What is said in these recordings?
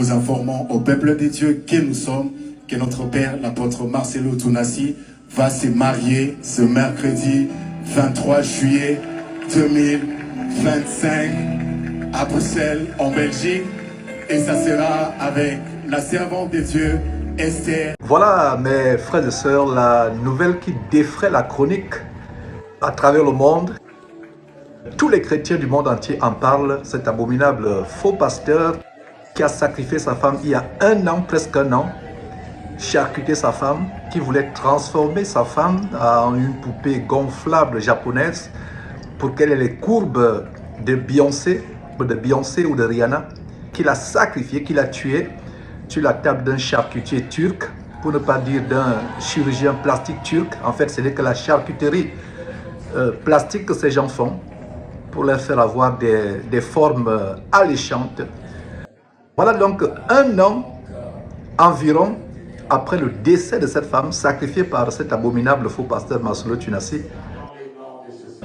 nous informons au peuple de Dieu que nous sommes, que notre père, l'apôtre Marcelo Tounassi, va se marier ce mercredi 23 juillet 2025 à Bruxelles, en Belgique. Et ça sera avec la servante de Dieu, Esther. Voilà, mes frères et sœurs, la nouvelle qui défraie la chronique à travers le monde. Tous les chrétiens du monde entier en parlent. Cet abominable faux pasteur qui a sacrifié sa femme il y a un an, presque un an, charcuté sa femme, qui voulait transformer sa femme en une poupée gonflable japonaise pour qu'elle ait les courbes de Beyoncé ou de Rihanna, qu'il a sacrifié, qu'il a tué sur la table d'un charcutier turc, pour ne pas dire d'un chirurgien plastique turc. En fait, ce n'est que la charcuterie plastique que ces gens font pour leur faire avoir des formes alléchantes. Voilà donc un an environ après le décès de cette femme sacrifiée par cet abominable faux pasteur Marcelo Tounassi.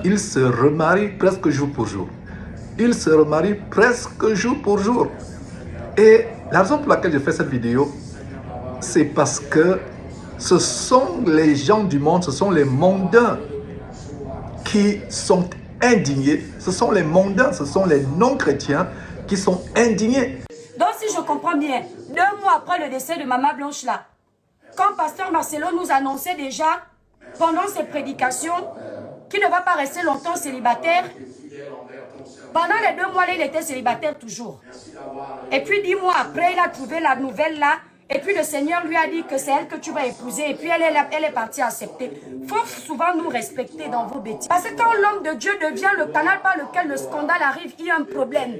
Il se remarie presque jour pour jour. Il se remarie presque jour pour jour. Et la raison pour laquelle je fais cette vidéo, c'est parce que ce sont les gens du monde, ce sont les mondains qui sont indignés. Ce sont les mondains, ce sont les non-chrétiens qui sont indignés. Donc si je comprends bien, 2 mois après le décès de Maman Blanche là, quand pasteur Marcelo nous annonçait déjà, pendant ses prédications, qu'il ne va pas rester longtemps célibataire, pendant les 2 mois là, il était célibataire toujours. Et puis 10 mois après, il a trouvé la nouvelle là, et puis le Seigneur lui a dit que c'est elle que tu vas épouser, et puis elle est partie accepter. Il faut souvent nous respecter dans vos bêtises. Parce que quand l'homme de Dieu devient le canal par lequel le scandale arrive, il y a un problème.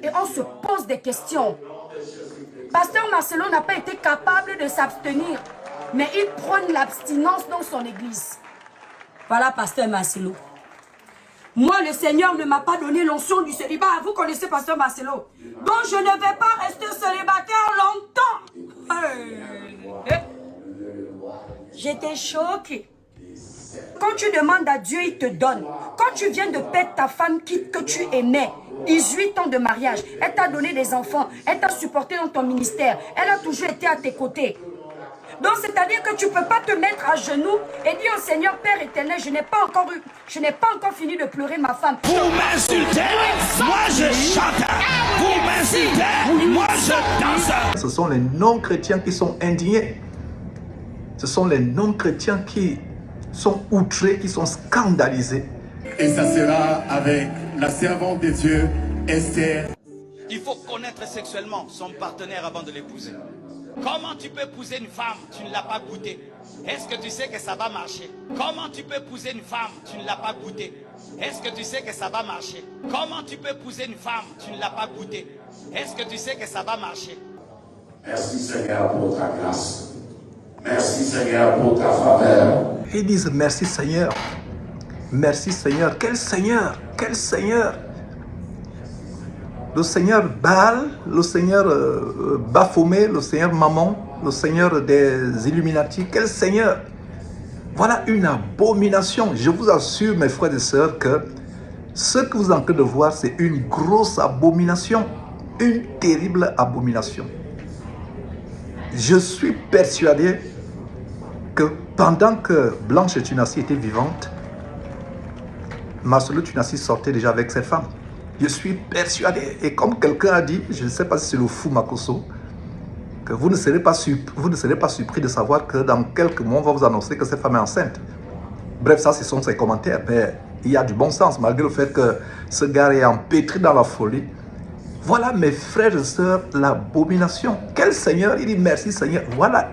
Et on se pose des questions. Pasteur Marcelo n'a pas été capable de s'abstenir, mais il prône l'abstinence dans son église. Voilà Pasteur Marcelo. Moi, le Seigneur ne m'a pas donné l'onction du célibat. Vous connaissez Pasteur Marcelo. Donc je ne vais pas rester célibataire longtemps. J'étais choquée. Quand tu demandes à Dieu, il te donne. Quand tu viens de perdre ta femme que tu aimais, 18 ans de mariage, elle t'a donné des enfants, elle t'a supporté dans ton ministère, elle a toujours été à tes côtés. Donc c'est-à-dire que tu ne peux pas te mettre à genoux et dire au Seigneur, Père éternel, je n'ai pas encore fini de pleurer ma femme. Vous m'insultez, moi je chante. Vous m'insultez, moi je danse. Ce sont les non-chrétiens qui sont indignés. Ce sont les non-chrétiens qui sont outrés, qui sont scandalisés. Et ça sera avec la servante de Dieu, Esther. Il faut connaître sexuellement son partenaire avant de l'épouser. Comment tu peux épouser une femme, tu ne l'as pas goûtée? Est-ce que tu sais que ça va marcher? Comment tu peux épouser une femme, tu ne l'as pas goûtée? Est-ce que tu sais que ça va marcher? Comment tu peux épouser une femme, tu ne l'as pas goûtée? Est-ce que tu sais que ça va marcher? Merci Seigneur pour ta grâce. Merci Seigneur pour ta faveur. Ils disent merci Seigneur. Merci Seigneur. Quel Seigneur? Quel Seigneur? Le Seigneur Baal, le Seigneur Baphomet, le Seigneur Mammon, le Seigneur des Illuminati. Quel Seigneur? Voilà une abomination. Je vous assure, mes frères et sœurs, que ce que vous êtes en train de voir, c'est une grosse abomination. Une terrible abomination. Je suis persuadé que pendant que Blanche Tounassi était vivante, Marcelo Tounassi sortait déjà avec cette femme. Je suis persuadé, et comme quelqu'un a dit, je ne sais pas si c'est le fou Makosso, que vous ne serez pas surpris de savoir que dans quelques mois, on va vous annoncer que cette femme est enceinte. Bref, ça, ce sont ses commentaires, mais il y a du bon sens, malgré le fait que ce gars est empêtré dans la folie. Voilà, mes frères et sœurs, l'abomination. Quel Seigneur? Il dit merci Seigneur. Voilà,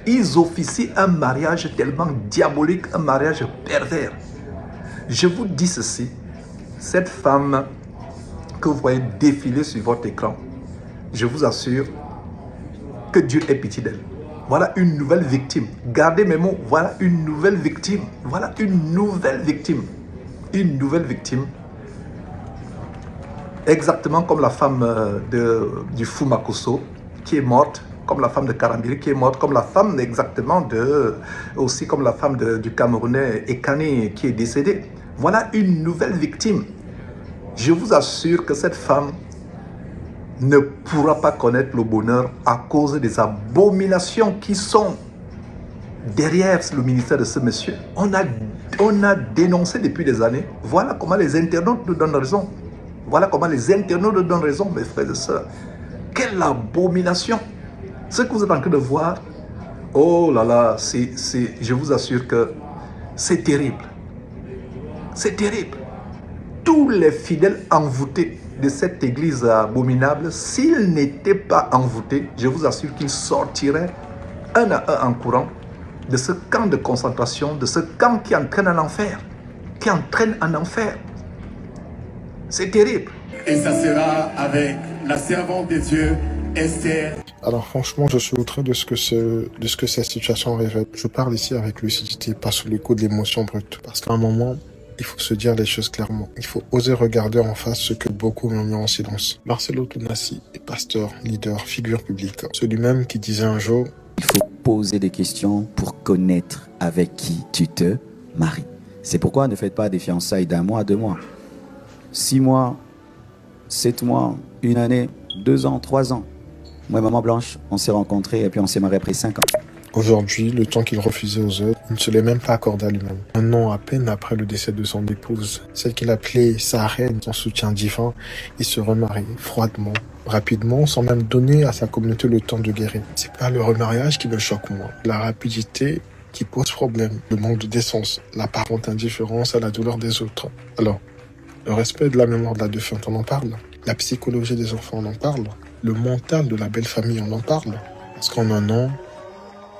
ils officient un mariage tellement diabolique, un mariage pervers. Je vous dis ceci. Cette femme que vous voyez défiler sur votre écran, je vous assure que Dieu ait pitié d'elle. Voilà une nouvelle victime. Gardez mes mots. Voilà une nouvelle victime. Voilà une nouvelle victime. Une nouvelle victime. Exactement comme la femme du fou Makosso qui est morte, comme la femme de Karambiri qui est morte, comme la femme exactement aussi comme la femme du Camerounais Ekani qui est décédée. Voilà une nouvelle victime. Je vous assure que cette femme ne pourra pas connaître le bonheur à cause des abominations qui sont derrière le ministère de ce monsieur. On a dénoncé depuis des années. Voilà comment les internautes nous donnent raison. Voilà comment les internautes nous donnent raison, mes frères et sœurs. Quelle abomination! Ce que vous êtes en train de voir, oh là là, je vous assure que c'est terrible. C'est terrible. Tous les fidèles envoûtés de cette église abominable, s'ils n'étaient pas envoûtés, je vous assure qu'ils sortiraient un à un en courant de ce camp de concentration, de ce camp qui entraîne en enfer. Qui entraîne en enfer. C'est terrible. Et ça sera avec la servante de Dieu, Esther. Alors franchement, je suis outré de ce que cette situation révèle. Je parle ici avec lucidité, pas sous le coup de l'émotion brute. Parce qu'à un moment, il faut se dire les choses clairement. Il faut oser regarder en face ce que beaucoup murmurent en silence. Marcelo Tounassi est pasteur, leader, figure publique. Celui-même qui disait un jour: il faut poser des questions pour connaître avec qui tu te maries. C'est pourquoi ne faites pas des fiançailles d'1 mois, 2 mois, 6 mois, 7 mois, 1 année, 2 ans, 3 ans. Moi et Maman Blanche, on s'est rencontrés et puis on s'est mariés après 5 ans. Aujourd'hui, le temps qu'il refusait aux autres, il ne se l'est même pas accordé à lui-même. 1 an à peine après le décès de son épouse, celle qu'il appelait sa reine, son soutien divin, il se remarie froidement, rapidement, sans même donner à sa communauté le temps de guérir. C'est pas le remariage qui me choque moi, la rapidité qui pose problème, le manque de décence, l'apparente indifférence à la douleur des autres. Alors, le respect de la mémoire de la défunte, on en parle. La psychologie des enfants, on en parle. Le mental de la belle famille, on en parle. Parce qu'en 1 an,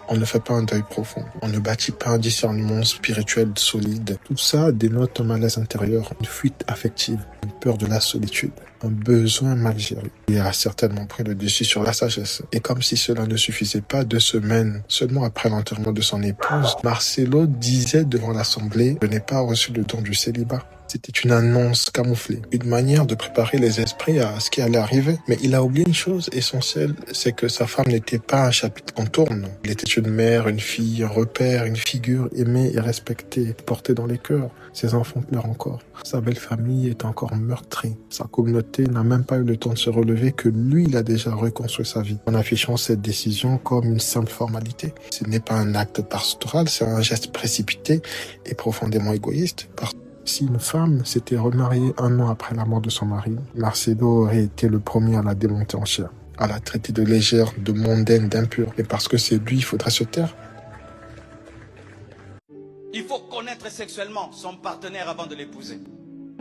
on ne fait pas un deuil profond. On ne bâtit pas un discernement spirituel solide. Tout ça dénote un malaise intérieur, une fuite affective, une peur de la solitude, un besoin mal géré. Il a certainement pris le dessus sur la sagesse. Et comme si cela ne suffisait pas, 2 semaines seulement après l'enterrement de son épouse, Marcelo disait devant l'Assemblée: je n'ai pas reçu le don du célibat. C'était une annonce camouflée, une manière de préparer les esprits à ce qui allait arriver. Mais il a oublié une chose essentielle, c'est que sa femme n'était pas un chapitre qu'on tourne. Elle était une mère, une fille, un repère, une figure aimée et respectée, portée dans les cœurs. Ses enfants pleurent encore. Sa belle famille est encore meurtrie. Sa communauté n'a même pas eu le temps de se relever que lui, il a déjà reconstruit sa vie en affichant cette décision comme une simple formalité. Ce n'est pas un acte pastoral, c'est un geste précipité et profondément égoïste. Si une femme s'était remariée 1 an après la mort de son mari, Marcelo aurait été le premier à la démonter en chair, à la traiter de légère, de mondaine, d'impure. Et parce que c'est lui, il faudrait se taire. Il faut connaître sexuellement son partenaire avant de l'épouser.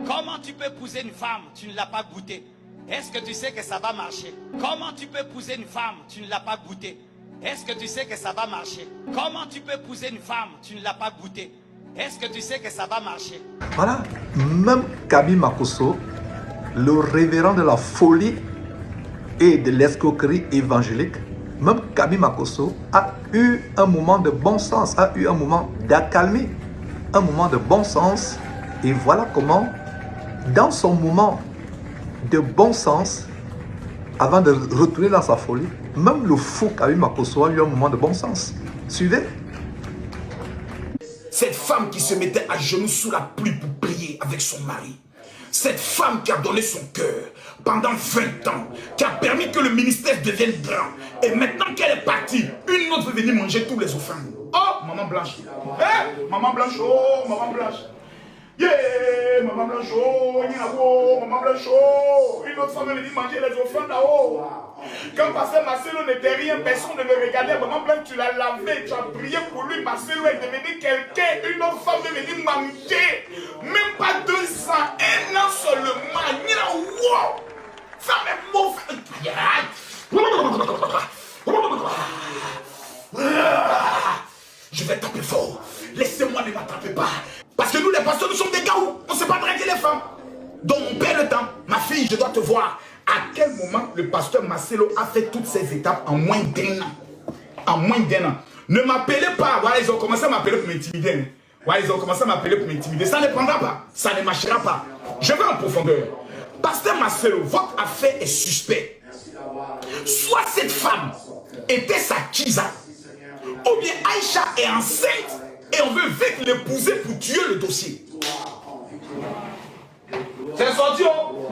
Comment tu peux épouser une femme, tu ne l'as pas goûtée? Est-ce que tu sais que ça va marcher? Comment tu peux épouser une femme, tu ne l'as pas goûtée? Est-ce que tu sais que ça va marcher? Comment tu peux épouser une femme, tu ne l'as pas goûtée? Est-ce que tu sais que ça va marcher? Voilà, même Kabi Makosso, le révérend de la folie et de l'escroquerie évangélique, même Kabi Makosso a eu un moment de bon sens, a eu un moment d'accalmie, un moment de bon sens. Et voilà comment, dans son moment de bon sens, avant de retourner dans sa folie, même le fou Kabi Makosso a eu un moment de bon sens. Suivez. Cette femme qui se mettait à genoux sous la pluie pour prier avec son mari. Cette femme qui a donné son cœur pendant 20 ans, qui a permis que le ministère devienne grand. Et maintenant qu'elle est partie, une autre veut venir manger tous les offrandes. Oh, Maman Blanche. Maman Blanche, oh, Maman Blanche. Yeah, Maman Blanche, oh, Maman Blanche, oh. Une autre femme veut venir manger les offrandes là-haut. Quand Pasteur Marcelo n'était rien, personne ne le regardait. Maman Blanche, tu l'as lavé, tu as prié pour lui. Marcelo est devenu quelqu'un. Une autre femme veut venir manger. Même pas 2 ans, 1 an seulement. Wow! Femme est mauvaise. Je vais taper fort. Laissez-moi ne m'attraper pas. Parce que nous, les pasteurs, nous sommes des gars où on ne sait pas draguer les femmes. Donc, on perd le temps. Ma fille, je dois te voir. À quel moment le pasteur Marcelo a fait toutes ces étapes en moins d'1 an? En moins d'1 an. Ne m'appelez pas. Voilà, ils ont commencé à m'appeler pour m'intimider. Voilà, ils ont commencé à m'appeler pour m'intimider. Ça ne prendra pas. Ça ne marchera pas. Je vais en profondeur. Pasteur Marcelo, votre affaire est suspecte. Soit cette femme était sa Kiza, ou bien Aïcha est enceinte et on veut vite l'épouser pour tuer le dossier. C'est sorti, oh.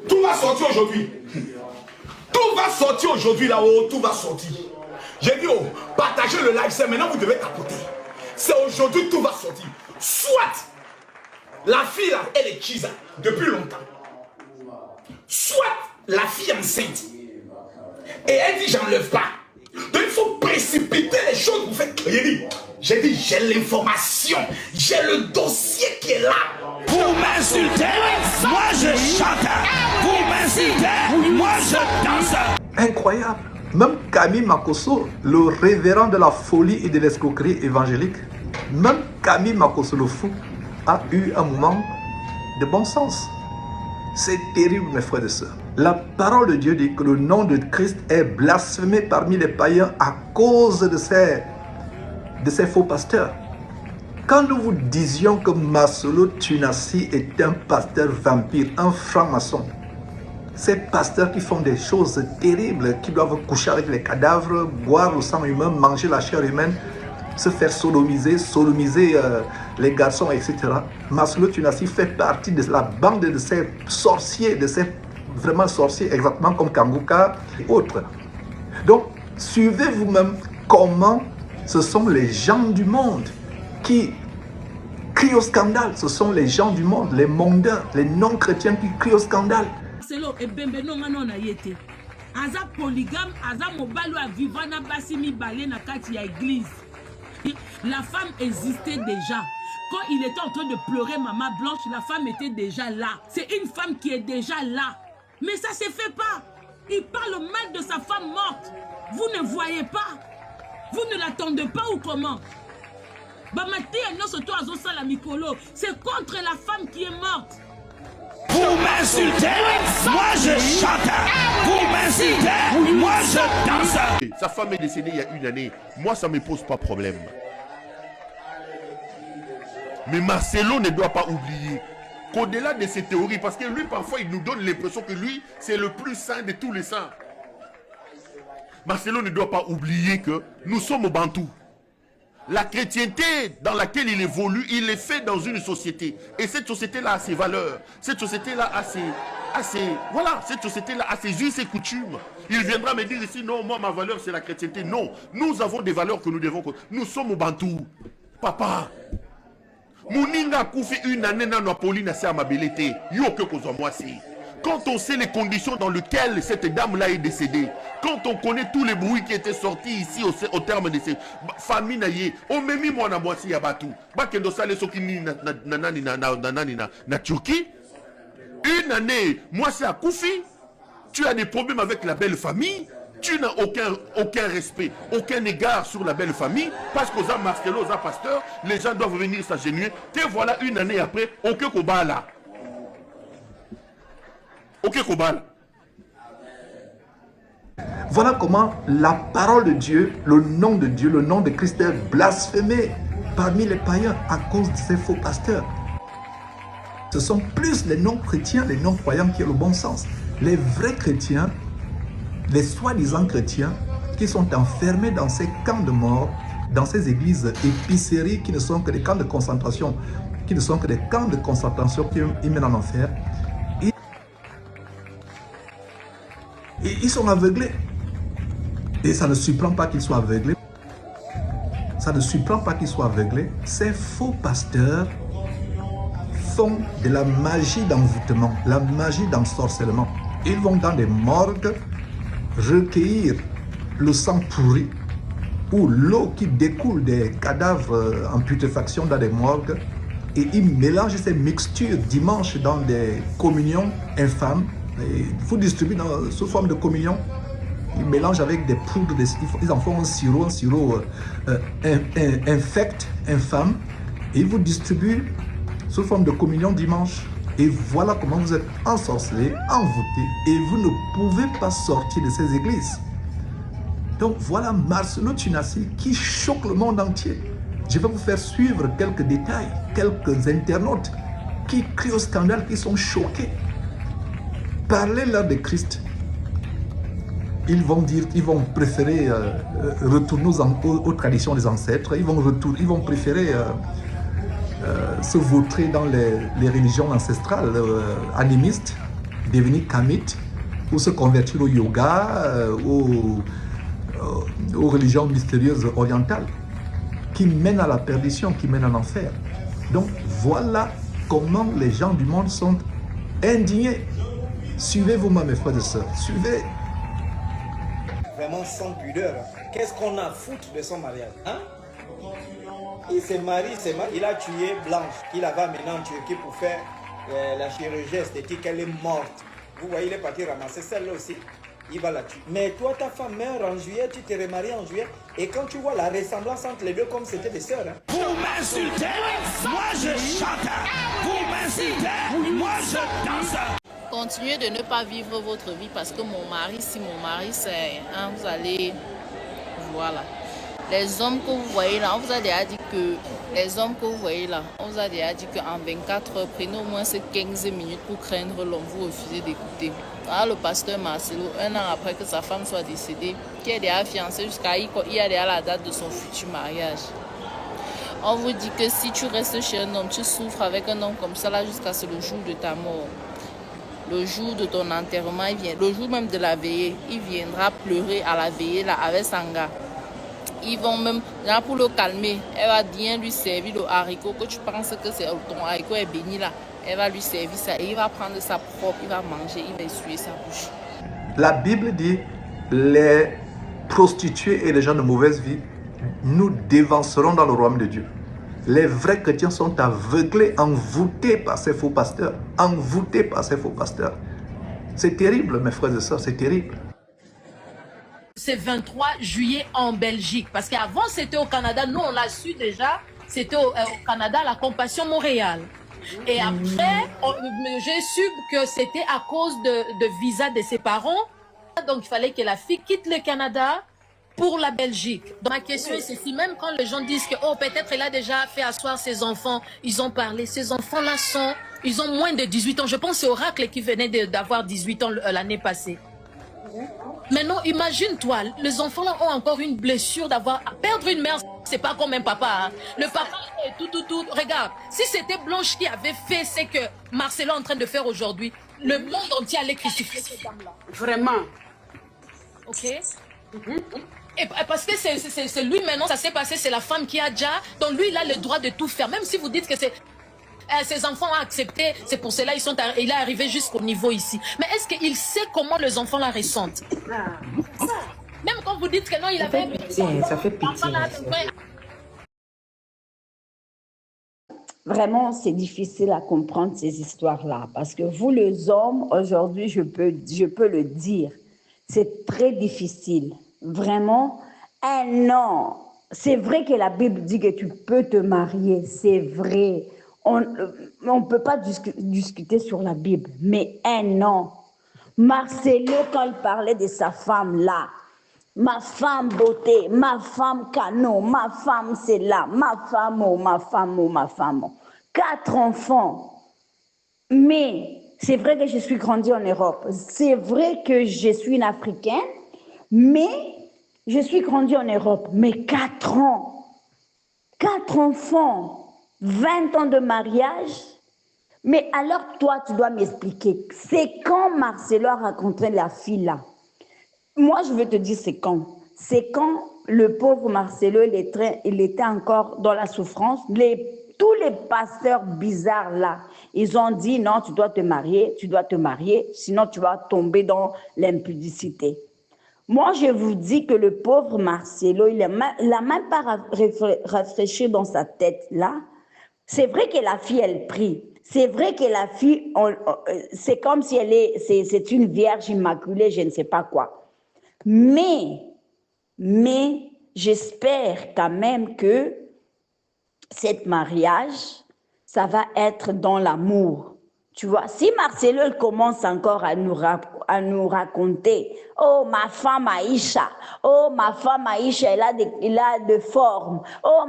Tout va sortir aujourd'hui. Tout va sortir aujourd'hui là-haut, tout va sortir. J'ai dit, oh, partagez le live, c'est maintenant vous devez tapoter. C'est aujourd'hui, tout va sortir. Soit la fille là, elle est chisa depuis longtemps. Soit la fille enceinte. Et elle dit, j'enlève pas. Donc il faut précipiter les choses. Vous faites. J'ai dit, j'ai l'information. J'ai le dossier qui est là. Vous m'insultez, moi je chante. Vous m'insultez, moi je danse. Incroyable. Même Camille Makosso, le révérend de la folie et de l'escroquerie évangélique, même Camille Makosso le fou, a eu un moment de bon sens. C'est terrible, mes frères et sœurs. La parole de Dieu dit que le nom de Christ est blasphémé parmi les païens à cause de ces faux pasteurs. Quand nous vous disions que Marcelo Tunasi est un pasteur vampire, un franc-maçon, ces pasteurs qui font des choses terribles, qui doivent coucher avec les cadavres, boire le sang humain, manger la chair humaine, se faire sodomiser les garçons, etc. Marcelo Tunasi fait partie de la bande de ces sorciers, de ces vraiment sorciers, exactement comme Kanguka et autres. Donc, suivez vous-même comment ce sont les gens du monde qui crient au scandale. Ce sont les gens du monde, les mondains, les non-chrétiens qui crient au scandale. Marcelo ebembe no ngano na yete. Aza polygame, aza mobali wa vivana basi mibale na kati ya église. La femme existait déjà. Quand il était en train de pleurer Maman Blanche, la femme était déjà là. C'est une femme qui est déjà là. Mais ça ne se fait pas. Il parle mal de sa femme morte. Vous ne voyez pas. Vous ne l'attendez pas ou comment? C'est contre la femme qui est morte. Vous m'insultez, moi je chante. Vous m'insultez, moi je danse. Sa femme est décédée il y a une année. Moi, ça ne me pose pas problème. Mais Marcelo ne doit pas oublier qu'au-delà de ces théories, parce que lui, parfois, il nous donne l'impression que lui, c'est le plus saint de tous les saints. Marcelo ne doit pas oublier que nous sommes au Bantou. La chrétienté dans laquelle il évolue, il est fait dans une société. Et cette société-là a ses valeurs. Cette société-là a cette société-là a ses us et coutumes. Il viendra me dire ici, non, moi, ma valeur, c'est la chrétienté. Non, nous avons des valeurs que nous devons... Nous sommes au Bantou. Papa, Mouninga Koufi une année dans la Pauline à Samabelete. Yo que cause moi si. Quand on sait les conditions dans lesquelles cette dame-là est décédée, quand on connaît tous les bruits qui étaient sortis ici au terme de ces familles, on m'a mis moi na moitié ya batu. Bakendo sale sokini na Turquie. Une année, moi c'est à Koufi. Tu as des problèmes avec la belle famille. Tu n'as aucun respect, aucun égard sur la belle famille, parce qu'aux a Marcelo, aux a pasteur, les gens doivent venir s'agenouiller. Te voilà une année après, aucun combat là. Aucun combat là. Voilà comment la parole de Dieu, le nom de Dieu, le nom de Christ est blasphémé parmi les païens à cause de ces faux pasteurs. Ce sont plus les non-chrétiens, les non-croyants qui ont le bon sens. Les vrais chrétiens, les soi-disant chrétiens qui sont enfermés dans ces camps de mort, dans ces églises épiceries qui ne sont que des camps de concentration, qui ne sont que des camps de concentration qui mènent en enfer. Et ils sont aveuglés. Et ça ne surprend pas qu'ils soient aveuglés. Ça ne surprend pas qu'ils soient aveuglés. Ces faux pasteurs font de la magie d'envoûtement, la magie d'ensorcellement. Ils vont dans des morgues recueillir le sang pourri ou l'eau qui découle des cadavres en putréfaction dans des morgues et ils mélangent ces mixtures dimanche dans des communions infâmes. Il faut distribuer sous forme de communion. Ils mélangent avec des poudres, ils en font un sirop infect, infâme, et ils vous distribuent sous forme de communion dimanche. Et voilà comment vous êtes ensorcelés, envoûtés, et vous ne pouvez pas sortir de ces églises. Donc voilà Marcelo Tunasi qui choque le monde entier. Je vais vous faire suivre quelques détails, quelques internautes qui crient au scandale, qui sont choqués. Parlez-leur de Christ. Ils vont préférer retourner aux traditions des ancêtres. Ils vont préférer se vautrer dans les religions ancestrales animistes, devenir kamites, ou se convertir au yoga, aux religions mystérieuses orientales, qui mènent à la perdition, qui mènent en enfer. Donc voilà comment les gens du monde sont indignés. Suivez vous-même, mes frères et sœurs, suivez. Vraiment sans pudeur. Qu'est-ce qu'on a à foutre de son mariage, hein? Il s'est marié, il a tué Blanche, qu'il avait amené en Turquie pour faire la chirurgie esthétique, elle est morte. Vous voyez, il est parti ramasser celle-là aussi, il va la tuer. Mais toi, ta femme meurt en juillet, tu t'es remarié en juillet, et quand tu vois la ressemblance entre les deux, comme c'était des sœurs. Hein. Vous m'insultez, moi je chante. Vous m'insultez, moi je danse. Continuez de ne pas vivre votre vie parce que mon mari, si mon mari c'est, hein, vous allez, voilà. Les hommes que vous voyez là, on vous a déjà dit que, les hommes que vous voyez là, on vous a déjà dit qu'en 24 heures, prenez au moins ces 15 minutes pour craindre l'homme, vous refusez d'écouter. Alors le pasteur Marcelo, un an après que sa femme soit décédée, qui est déjà fiancé jusqu'à il y a déjà la date de son futur mariage. On vous dit que si tu restes chez un homme, tu souffres avec un homme comme ça là jusqu'à ce le jour de ta mort. Le jour de ton enterrement, il vient, le jour même de la veillée, il viendra pleurer à la veillée là avec Sanga. Ils vont même, là pour le calmer, elle va bien lui servir le haricot, que tu penses que c'est ton haricot est béni là. Elle va lui servir ça et il va prendre sa propre, il va manger, il va essuyer sa bouche. La Bible dit, les prostituées et les gens de mauvaise vie, nous dévancerons dans le royaume de Dieu. Les vrais chrétiens sont aveuglés, envoûtés par ces faux pasteurs. Envoûtés par ces faux pasteurs. C'est terrible, mes frères et sœurs, c'est terrible. C'est 23 juillet en Belgique. Parce qu'avant, c'était au Canada. Nous, on l'a su déjà. C'était au Canada, la Compassion Montréal. Et après, j'ai su que c'était à cause de visa de ses parents. Donc, il fallait que la fille quitte le Canada pour la Belgique. Donc, ma question est ceci, même quand les gens disent que, oh, peut-être il a déjà fait asseoir ses enfants, ils ont parlé, ces enfants-là ils ont moins de 18 ans. Je pense que c'est Oracle qui venait d'avoir 18 ans l'année passée. Maintenant, imagine-toi, les enfants-là ont encore une blessure perdre une mère, c'est pas comme un papa. Hein. Le papa est tout. Regarde, si c'était Blanche qui avait fait ce que Marcelo est en train de faire aujourd'hui, le monde entier allait crucifier cette dame-là. Vraiment. Ok? Et parce que c'est lui maintenant, ça s'est passé, c'est la femme qui a déjà, donc lui il a le droit de tout faire, même si vous dites que ses enfants ont accepté, c'est pour cela il est arrivé jusqu'au niveau ici. Mais est-ce qu'il sait comment les enfants la ressentent? Même quand vous dites que non, il avait... Ça fait pitié. Vraiment, c'est difficile à comprendre ces histoires-là, parce que vous les hommes, aujourd'hui, je peux le dire, c'est très difficile. Vraiment, un an. C'est vrai que la Bible dit que tu peux te marier, c'est vrai. On ne peut pas discuter sur la Bible, mais un an. Marcelo, quand il parlait de sa femme là, ma femme beauté, ma femme canon, ma femme c'est là, ma femme, oh, ma femme, oh, ma femme. 4 enfants. Mais c'est vrai que je suis grandie en Europe. C'est vrai que je suis une Africaine, mais je suis grandie en Europe. Mais 4 ans, 4 enfants, 20 ans de mariage. Mais alors toi, tu dois m'expliquer. C'est quand Marcelo a rencontré la fille là? Moi, je veux te dire c'est quand. C'est quand le pauvre Marcelo, il était encore dans la souffrance. Tous les pasteurs bizarres là, ils ont dit non, tu dois te marier, sinon tu vas tomber dans l'impudicité. Moi, je vous dis que le pauvre Marcelo, il n'a même pas réfléchi dans sa tête là. C'est vrai que la fille, elle prie. C'est vrai que la fille, c'est comme si c'est une vierge immaculée, je ne sais pas quoi. Mais j'espère quand même que cet mariage, ça va être dans l'amour. Tu vois, si Marcelo commence encore à nous raconter, oh ma femme Aïcha, elle a de forme, oh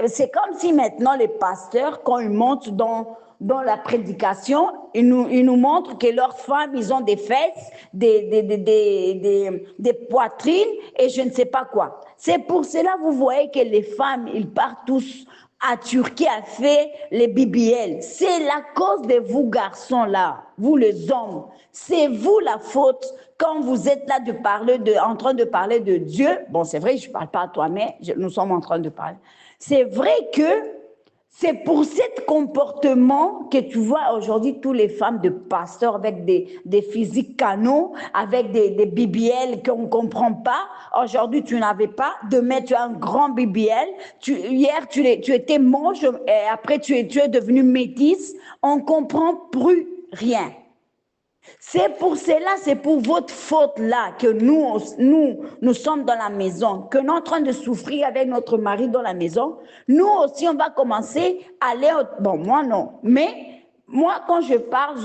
c'est comme si maintenant les pasteurs, quand ils montent dans la prédication, ils nous montrent que leurs femmes, ils ont des fesses, des poitrines et je ne sais pas quoi. C'est pour cela, vous voyez que les femmes, ils partent tous à Turquie a fait les BBL. C'est la cause de vous garçons là, vous les hommes. C'est vous la faute quand vous êtes là en train de parler de Dieu. Bon, c'est vrai, je ne parle pas à toi, mais nous sommes en train de parler. C'est vrai que c'est pour cet comportement que tu vois aujourd'hui toutes les femmes de pasteurs avec des physiques canons, avec des BBL qu'on ne comprend pas. Aujourd'hui, tu n'avais pas. Demain, tu as un grand BBL. Hier, tu étais moche et après, tu es devenu métisse. On ne comprend plus rien. C'est pour cela, c'est pour votre faute là que nous sommes dans la maison, que nous sommes en train de souffrir avec notre mari dans la maison. Nous aussi, on va commencer à aller... Bon, moi non, mais moi quand je parle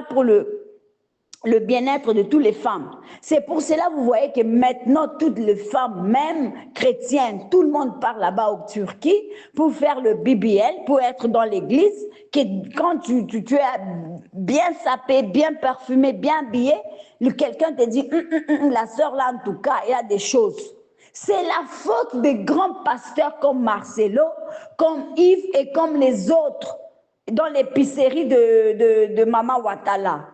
pour le bien-être de toutes les femmes. C'est pour cela, vous voyez que maintenant, toutes les femmes, même chrétiennes, tout le monde part là-bas en Turquie pour faire le BBL, pour être dans l'église, que quand tu es bien sapé, bien parfumé, bien habillé, quelqu'un te dit, la sœur là, en tout cas, il y a des choses. C'est la faute des grands pasteurs comme Marcelo, comme Yves et comme les autres dans l'épicerie de Mama Ouattara.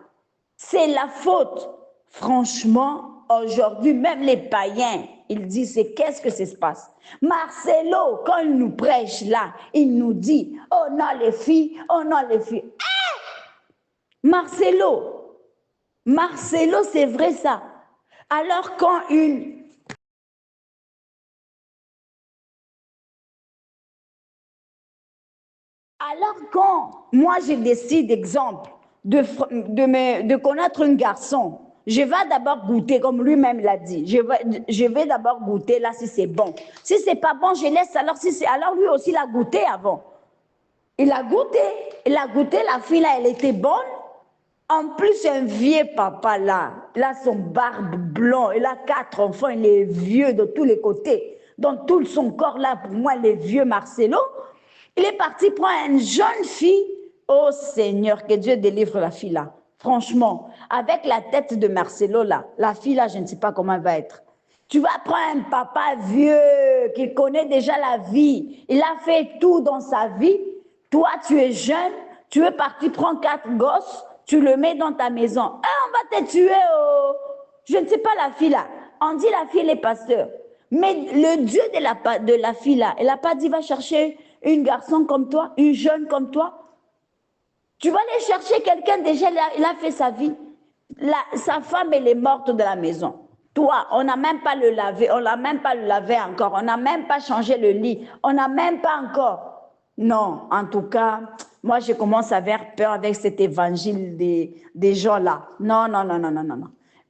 C'est la faute. Franchement, aujourd'hui, même les païens, ils disent, c'est qu'est-ce que ça se passe? Marcelo, quand il nous prêche là, il nous dit, oh non les filles, oh non les filles. Marcelo, c'est vrai ça. Alors quand moi je décide, exemple, de connaître un garçon, je vais d'abord goûter, comme lui-même l'a dit. Je vais d'abord goûter là si c'est bon. Si c'est pas bon, je laisse. Alors lui aussi, il a goûté avant. Il a goûté la fille là, elle était bonne. En plus, un vieux papa là, il a son barbe blanc, il a 4 enfants, il est vieux de tous les côtés. Donc tout son corps là, pour moi, il est vieux Marcelo. Il est parti prendre une jeune fille. Oh Seigneur, que Dieu délivre la fille là. Franchement, avec la tête de Marcelo là, la fille là, je ne sais pas comment elle va être. Tu vas prendre un papa vieux qui connaît déjà la vie. Il a fait tout dans sa vie. Toi, tu es jeune, tu es parti prendre 4 gosses, tu le mets dans ta maison. On va te tuer. Oh. Je ne sais pas la fille là. On dit la fille, elle est pasteur. Mais le Dieu de la fille là, elle n'a pas dit va chercher une garçon comme toi, une jeune comme toi. Tu vas aller chercher quelqu'un, déjà, il a fait sa vie. Sa femme, elle est morte de la maison. Toi, on n'a même pas le lavé, on n'a même pas le lavé encore, on n'a même pas changé le lit, on n'a même pas encore. Non, en tout cas, moi, je commence à avoir peur avec cet évangile des gens-là. Non.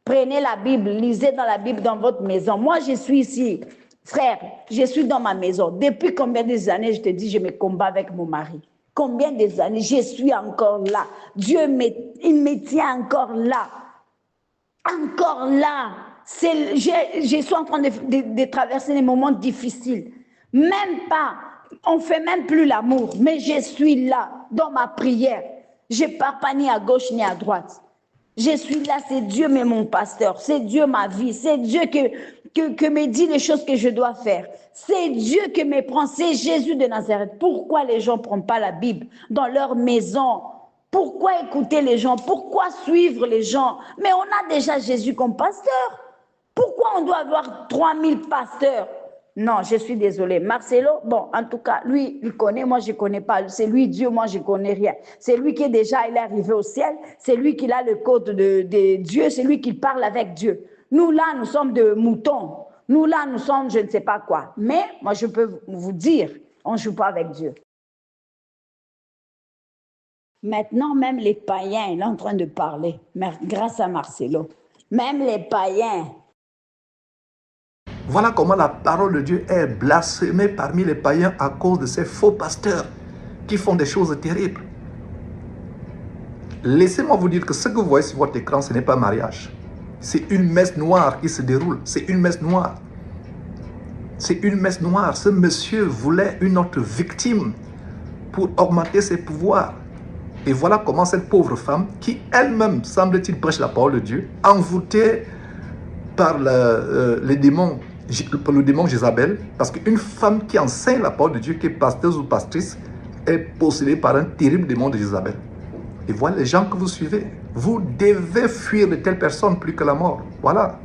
Prenez la Bible, lisez dans la Bible dans votre maison. Moi, je suis ici. Frère, je suis dans ma maison. Depuis combien d'années, je te dis, je me combats avec mon mari. Combien des années, je suis encore là. Dieu, il me tient encore là. Encore là. Je suis en train de traverser des moments difficiles. Même pas, on ne fait même plus l'amour. Mais je suis là, dans ma prière. Je ne pars pas ni à gauche ni à droite. Je suis là, c'est Dieu mais mon pasteur. C'est Dieu ma vie. C'est Dieu que me dit les choses que je dois faire. C'est Dieu qui me prend, c'est Jésus de Nazareth. Pourquoi les gens ne prennent pas la Bible dans leur maison? Pourquoi écouter les gens? Pourquoi suivre les gens? Mais on a déjà Jésus comme pasteur. Pourquoi on doit avoir 3000 pasteurs? Non, je suis désolée. Marcelo, bon, en tout cas, lui, il connaît, moi, je ne connais pas. C'est lui, Dieu, moi, je ne connais rien. C'est lui qui est déjà, il est arrivé au ciel. C'est lui qui a le code de Dieu. C'est lui qui parle avec Dieu. Nous, là, nous sommes de moutons. Nous, là, nous sommes je ne sais pas quoi. Mais, moi, je peux vous dire, on ne joue pas avec Dieu. Maintenant, même les païens, il est en train de parler, grâce à Marcelo. Même les païens. Voilà comment la parole de Dieu est blasphémée parmi les païens à cause de ces faux pasteurs qui font des choses terribles. Laissez-moi vous dire que ce que vous voyez sur votre écran, ce n'est pas mariage. C'est une messe noire qui se déroule. C'est une messe noire. C'est une messe noire. Ce monsieur voulait une autre victime pour augmenter ses pouvoirs. Et voilà comment cette pauvre femme, qui elle-même, semble-t-il, prêche la parole de Dieu, envoûtée par les démons le démon Jézabel, parce qu'une femme qui enseigne la parole de Dieu, qui est pasteur ou pastrice, est possédée par un terrible démon de Jézabel. Et voilà les gens que vous suivez. Vous devez fuir de telles personnes plus que la mort. Voilà.